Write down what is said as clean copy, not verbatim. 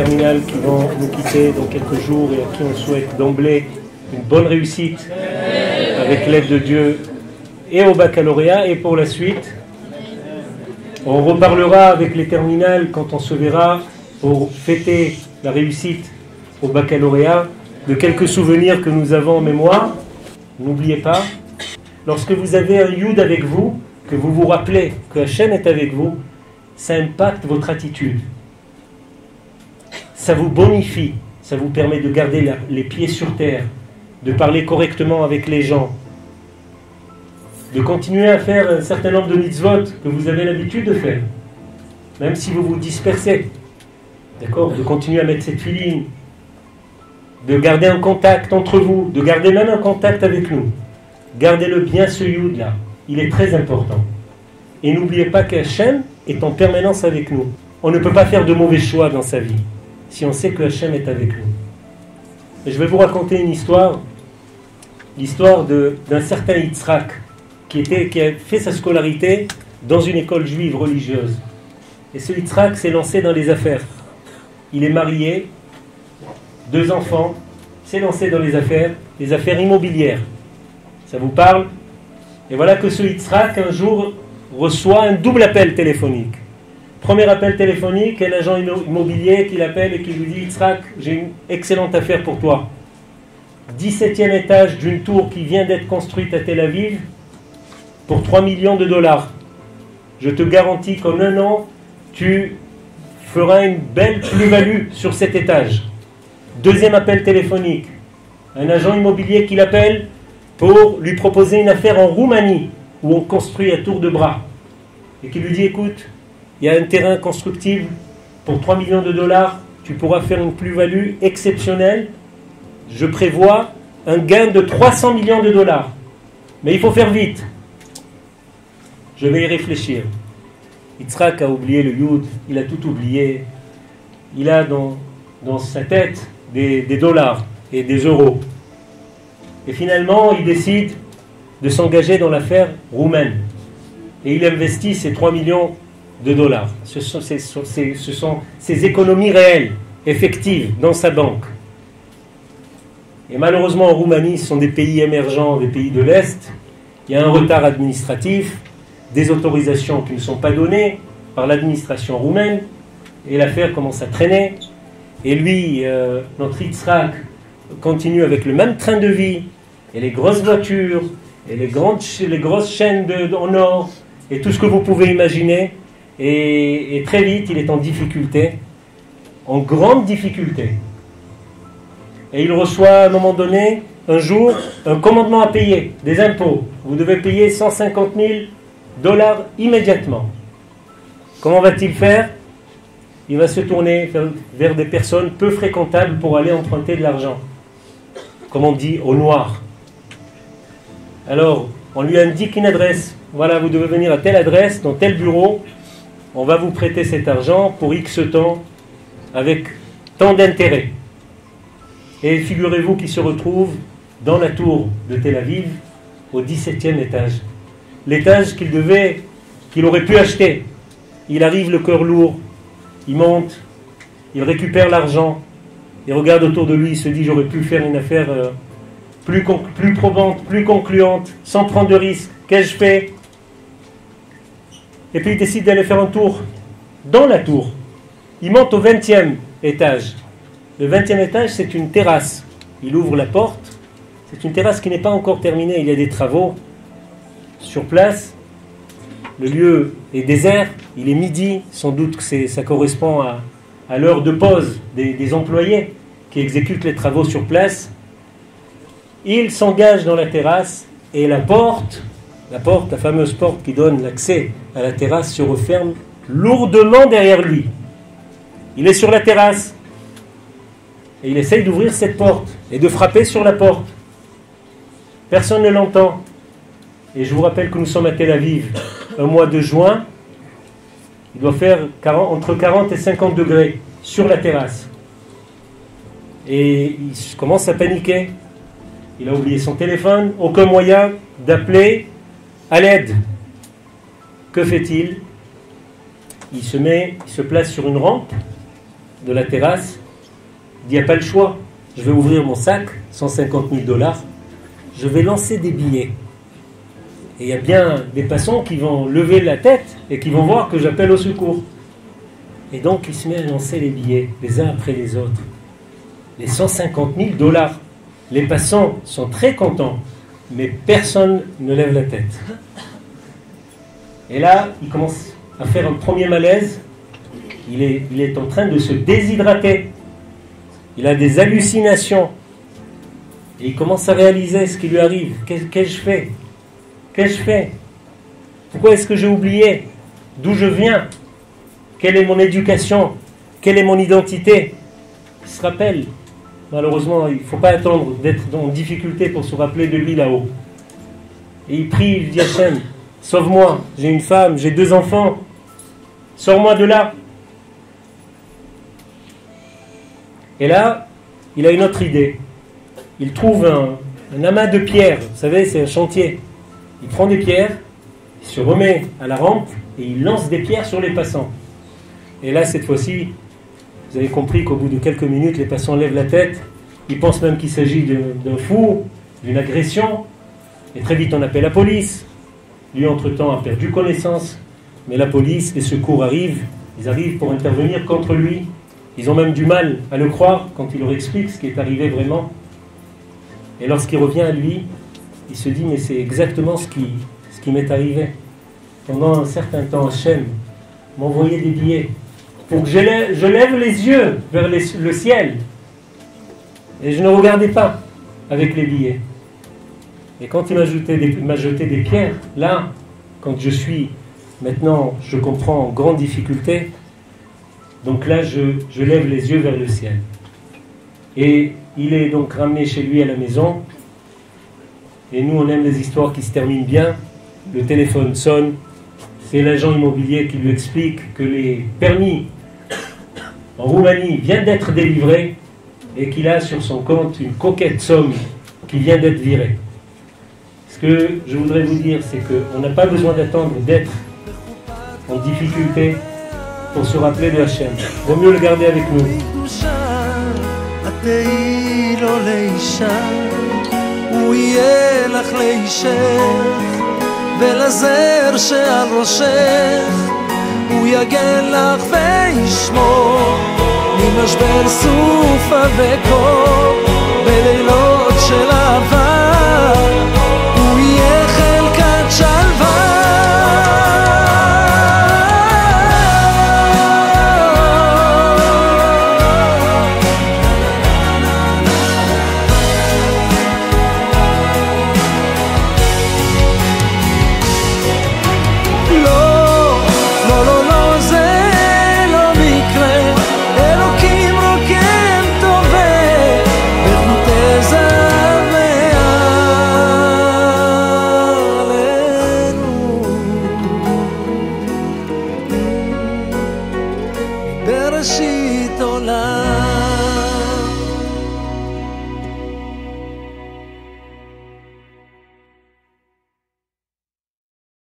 terminale qui vont nous quitter dans quelques jours et à qui on souhaite d'emblée une bonne réussite avec l'aide de Dieu et au baccalauréat et pour la suite. On reparlera avec les terminales quand on se verra pour fêter la réussite au baccalauréat de quelques souvenirs que nous avons en mémoire. N'oubliez pas, lorsque vous avez un Yud avec vous, que vous vous rappelez que Hachem est avec vous, ça impacte votre attitude. Ça vous bonifie, ça vous permet de garder les pieds sur terre, de parler correctement avec les gens, de continuer à faire un certain nombre de mitzvot que vous avez l'habitude de faire, même si vous vous dispersez. D'accord ? De continuer à mettre cette filine, de garder un contact entre vous, de garder même un contact avec nous. Gardez-le bien ce Yud là, il est très important. Et n'oubliez pas qu'Hachem est en permanence avec nous. On ne peut pas faire de mauvais choix dans sa vie si on sait que Hachem est avec nous. Et je vais vous raconter une histoire, l'histoire d'un certain Yitzhak qui a fait sa scolarité dans une école juive religieuse. Et ce Yitzhak s'est lancé dans les affaires. Il est marié, 2 enfants, s'est lancé dans les affaires immobilières. Ça vous parle? Et voilà que ce Yitzhak, un jour, reçoit un double appel téléphonique. Premier appel téléphonique, un agent immobilier qui l'appelle et qui lui dit « Yitzhak, j'ai une excellente affaire pour toi. 17e étage d'une tour qui vient d'être construite à Tel Aviv pour 3 millions de dollars. Je te garantis qu'en 1 an, tu feras une belle plus-value sur cet étage. » Deuxième appel téléphonique, un agent immobilier qui l'appelle pour lui proposer une affaire en Roumanie où on construit à tour de bras et qui lui dit « Écoute, il y a un terrain constructible pour 3 millions de dollars, tu pourras faire une plus-value exceptionnelle. Je prévois un gain de 300 millions de dollars. Mais il faut faire vite. Je vais y réfléchir. » Yitzhak a oublié le Yud, il a tout oublié. Il a dans sa tête des dollars et des euros. Et finalement, il décide de s'engager dans l'affaire roumaine. Et il investit ces 3 millions de dollars. Ce sont ses économies réelles, effectives, dans sa banque. Et malheureusement, en Roumanie, ce sont des pays émergents, des pays de l'Est. Il y a un retard administratif, des autorisations qui ne sont pas données par l'administration roumaine. Et l'affaire commence à traîner. Et lui, notre Yitzhak, continue avec le même train de vie, et les grosses voitures, et les grosses chaînes en or, et tout ce que vous pouvez imaginer. Et très vite, il est en difficulté, en grande difficulté. Et il reçoit à un moment donné, un jour, un commandement à payer, des impôts. Vous devez payer 150 000 dollars immédiatement. Comment va-t-il faire ? Il va se tourner vers des personnes peu fréquentables pour aller emprunter de l'argent. Comme on dit, au noir. Alors, on lui indique une adresse. Voilà, vous devez venir à telle adresse, dans tel bureau. On va vous prêter cet argent pour X temps, avec tant d'intérêt. Et figurez-vous qu'il se retrouve dans la tour de Tel Aviv, au 17e étage. L'étage qu'il aurait pu acheter. Il arrive le cœur lourd, il monte, il récupère l'argent, il regarde autour de lui, il se dit j'aurais pu faire une affaire plus probante, plus concluante, sans prendre de risque. Qu'ai-je fait ? Et puis il décide d'aller faire un tour dans la tour. Il monte au 20e étage. Le 20e étage, c'est une terrasse. Il ouvre la porte. C'est une terrasse qui n'est pas encore terminée. Il y a des travaux sur place. Le lieu est désert. Il est midi. Sans doute que ça correspond à l'heure de pause des employés qui exécutent les travaux sur place. Il s'engage dans la terrasse et la fameuse porte qui donne l'accès à la terrasse se referme lourdement derrière lui. Il est sur la terrasse et il essaye d'ouvrir cette porte et de frapper sur la porte. Personne ne l'entend. Et je vous rappelle que nous sommes à Tel Aviv, un mois de juin. Il doit faire entre 40 et 50 degrés sur la terrasse. Et il commence à paniquer. Il a oublié son téléphone, aucun moyen d'appeler à l'aide. Que fait-il ? Il se place sur une rampe de la terrasse. Il dit, il n'y a pas le choix. Je vais ouvrir mon sac, 150 000 $. Je vais lancer des billets. Et il y a bien des passants qui vont lever la tête et qui vont voir que j'appelle au secours. Et donc, il se met à lancer les billets, les uns après les autres. Les 150 000 $. Les passants sont très contents, mais personne ne lève la tête. Et là, il commence à faire un premier malaise. Il est en train de se déshydrater. Il a des hallucinations. Et il commence à réaliser ce qui lui arrive. Qu'ai-je fait? Qu'ai-je fait? Pourquoi est-ce que j'ai oublié d'où je viens? Quelle est mon éducation? Quelle est mon identité? Il se rappelle. Malheureusement, il ne faut pas attendre d'être en difficulté pour se rappeler de lui là-haut. Et il prie, il dit à Hachem, sauve-moi, j'ai une femme, j'ai 2 enfants, sors-moi de là. Et là, il a une autre idée. Il trouve un amas de pierres, vous savez, c'est un chantier. Il prend des pierres, il se remet à la rampe et il lance des pierres sur les passants. Et là, cette fois-ci, vous avez compris qu'au bout de quelques minutes, les passants lèvent la tête. Ils pensent même qu'il s'agit d'un fou, d'une agression. Et très vite, on appelle la police. Lui, entre-temps, a perdu connaissance. Mais la police, les secours arrivent. Ils arrivent pour intervenir contre lui. Ils ont même du mal à le croire quand il leur explique ce qui est arrivé vraiment. Et lorsqu'il revient à lui, il se dit, mais c'est exactement ce qui m'est arrivé. Pendant un certain temps, Hachem m'envoyait des billets pour que je lève les yeux vers le ciel. Et je ne regardais pas avec les billets. Et quand il m'a jeté des pierres, là, quand je suis, maintenant, je comprends en grande difficulté, donc là, je lève les yeux vers le ciel. Et il est donc ramené chez lui à la maison. Et nous, on aime les histoires qui se terminent bien. Le téléphone sonne. C'est l'agent immobilier qui lui explique que les permis en Roumanie viennent d'être délivrés et qu'il a sur son compte une coquette somme qui vient d'être virée. Ce que je voudrais vous dire, c'est qu'on n'a pas besoin d'attendre d'être en difficulté pour se rappeler de Hachem. Vaut mieux le garder avec nous. ולזר שעל ראשך הוא יגן לך וישמור ממשבר סופה וקור בלילות של אהבה הוא יהיה חלקת שלווה Better she